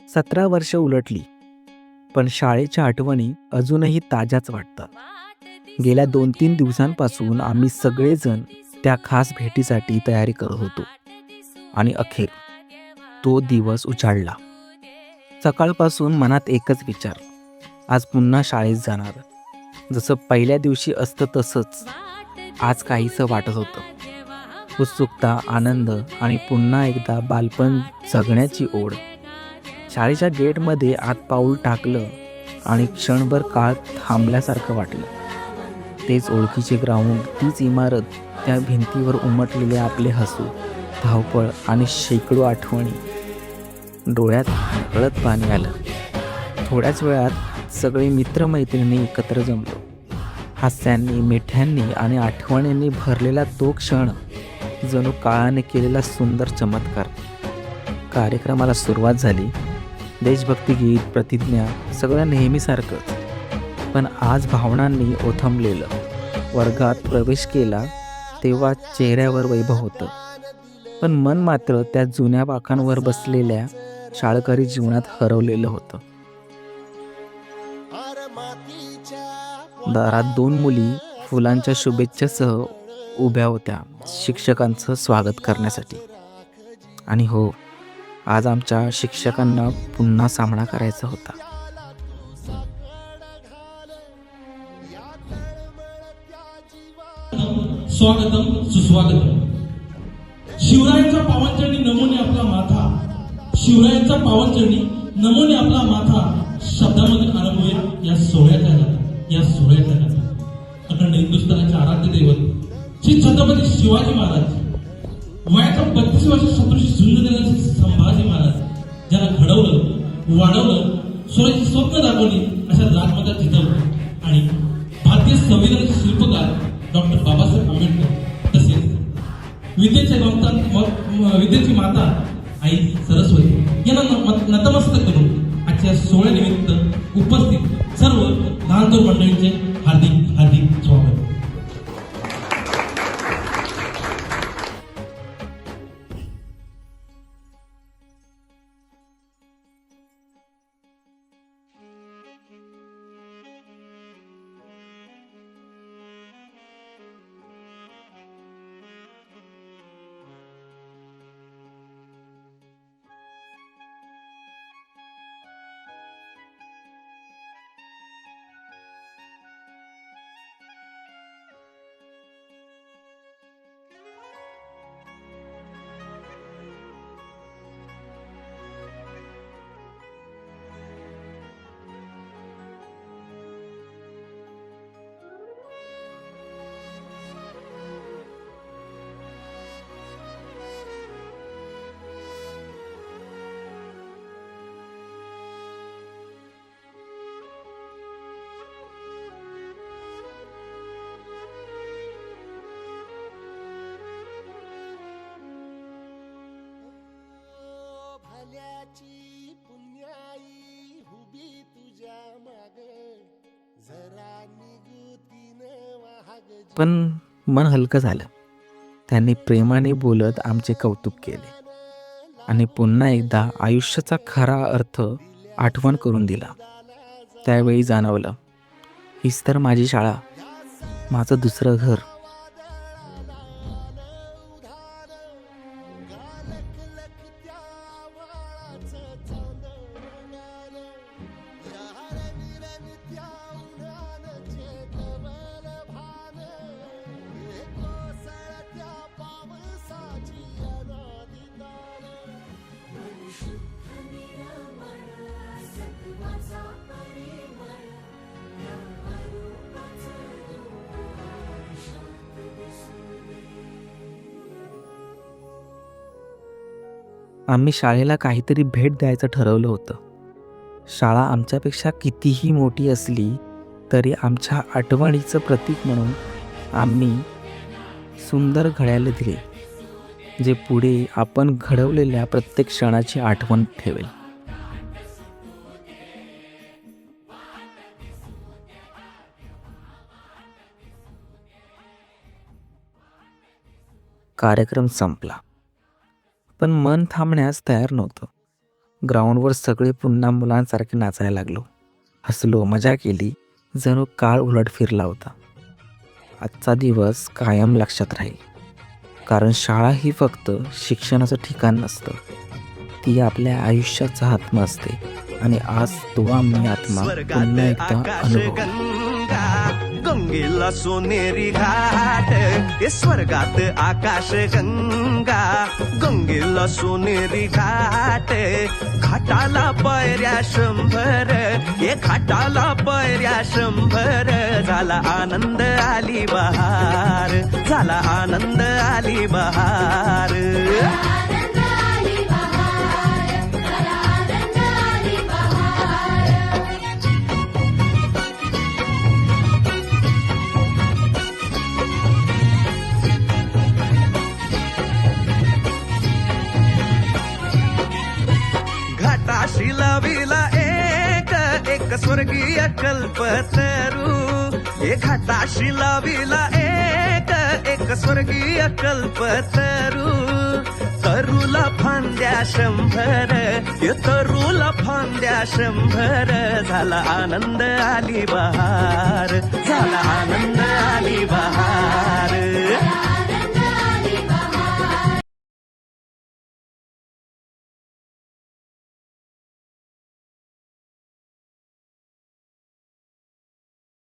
17 वर्ष उलटली, पण शाळेच्या आठवणी अजूनही ताज्याच वाटतात. गेल्या 2-3 दिवसांपासून आम्ही सगळेजण त्या खास भेटीसाठी तयारी करत होतो आणि अखेर तो दिवस उजाडला. सकाळपासून मनात एकच विचार, आज पुन्हा शाळेत जाणार. जसं पहिल्या दिवशी असतं तसंच आज काहीसं वाटत होतं. उत्सुकता, आनंद आणि पुन्हा एकदा बालपण जगण्याची ओढ. शाळेच्या गेटमध्ये आत पाऊल टाकलं आणि क्षणभर काळ थांबल्यासारखं वाटलं. तेच ओळखीचे ग्राउंड, तीच इमारत, त्या भिंतीवर उमटलेले आपले हसू, धावपळ आणि शेकडो आठवणी. डोळ्यात नकळत पाणी आलं. थोड्याच वेळात सगळे मित्रमैत्रिणी एकत्र जमलो. हास्यांनी, मिठ्यांनी आणि आठवणींनी भरलेला तो क्षण जणू काळाने केलेला सुंदर चमत्कार. कार्यक्रमाला सुरुवात झाली. देशभक्ती गीत, प्रतिज्ञा, सगळं नेहमीसारखंच. पण आज भावनांनी ओथंबलेलं. वर्गात प्रवेश केला तेव्हा चेहऱ्यावर वैभव होतं, पण मन मात्र त्या जुन्या पाखांवर बसलेल्या शाळकरी जीवनात हरवलेलं होतं. दारात 2 मुली फुलांच्या शुभेच्छेसह उभ्या होत्या शिक्षकांचं स्वागत करण्यासाठी. आणि हो, आज आमच्या शिक्षकांना पुन्हा सामना करायचा होता. स्वागतम सुस्वागतम. शिवरायांचा पावनचरणी नमोने आपला माथा, शिवरायांचा पावनचरणी नमोने आपला माथा शब्दामधून आरंभूया या सोहळ्याच्या गाथा. अखंड हिंदुस्थानाचे आराध्य दैवत श्री छत्रपती शिवाजी महाराज, वयाच्या 32 वर्ष शत्रूशी झुंज देणारे संभाजी महाराज, ज्याला घडवलं, वाढवलं, स्वराची स्वप्न दाखवली, अशा राजमाता जिजाऊ आणि भारतीय संविधानाचे शिल्पकार डॉक्टर बाबासाहेब आंबेडकर, तसेच विद्येची माता आई सरस्वती यांना नतमस्तक करून आजच्या सोहळ्यानिमित्त उपस्थित सर्व लहान थोर मंडळींचे हार्दिक हार्दिक स्वागत. पुण्याई हुबी तुझ्या माग जरा निगुतीनं वाहग. पण मन हलकं झालं. त्यांनी प्रेमाने बोलत आमचे कौतुक केले आणि पुन्हा एकदा आयुष्याचा खरा अर्थ आठवण करून दिला. त्यावेळी जाणवलं, हीच तर माझी शाळा, माझं दुसरं घर. आम्ही शाळेला काहीतरी भेट द्यायचं ठरवलं होतं. शाळा आमच्यापेक्षा कितीही मोठी असली तरी आमच्या आठवणीचं प्रतीक म्हणून आम्ही सुंदर घड्याळ दिले, जे पुढे आपण घडवलेल्या प्रत्येक क्षणाची आठवण ठेवेल. कार्यक्रम संपला, पण मन थांबण्यास तयार नव्हतं. ग्राउंडवर सगळे पुन्हा मुलांसारखे नाचायला लागलो. हसलो, मजा केली, जणू काळ उलट फिरला होता. आजचा दिवस कायम लक्षात राहील, कारण शाळा ही फक्त शिक्षणाचं ठिकाण नसतं, ती आपल्या आयुष्याचा आत्मा असते. आणि आज तो आम्ही आत्मा पुन्हा एकदा अनुभवला. गंगेला सोनेरी घाट हे स्वर्गात आकाश गंगा. गंगेला सोनेरी घाट घाटाला पायऱ्या 100 हे घाटाला पायऱ्या 100. झाला आनंद आली बहार, झाला आनंद आली बहार. घाटाशी लाविला एक स्वर्गीय कल्पतरू. हे घाटाशी लाविला एक स्वर्गीय कल्पतरू. तरूला फांद्या 100 हे तरूला फांद्या 100. झाला आनंद आली बहार, झाला आनंद आली बहार.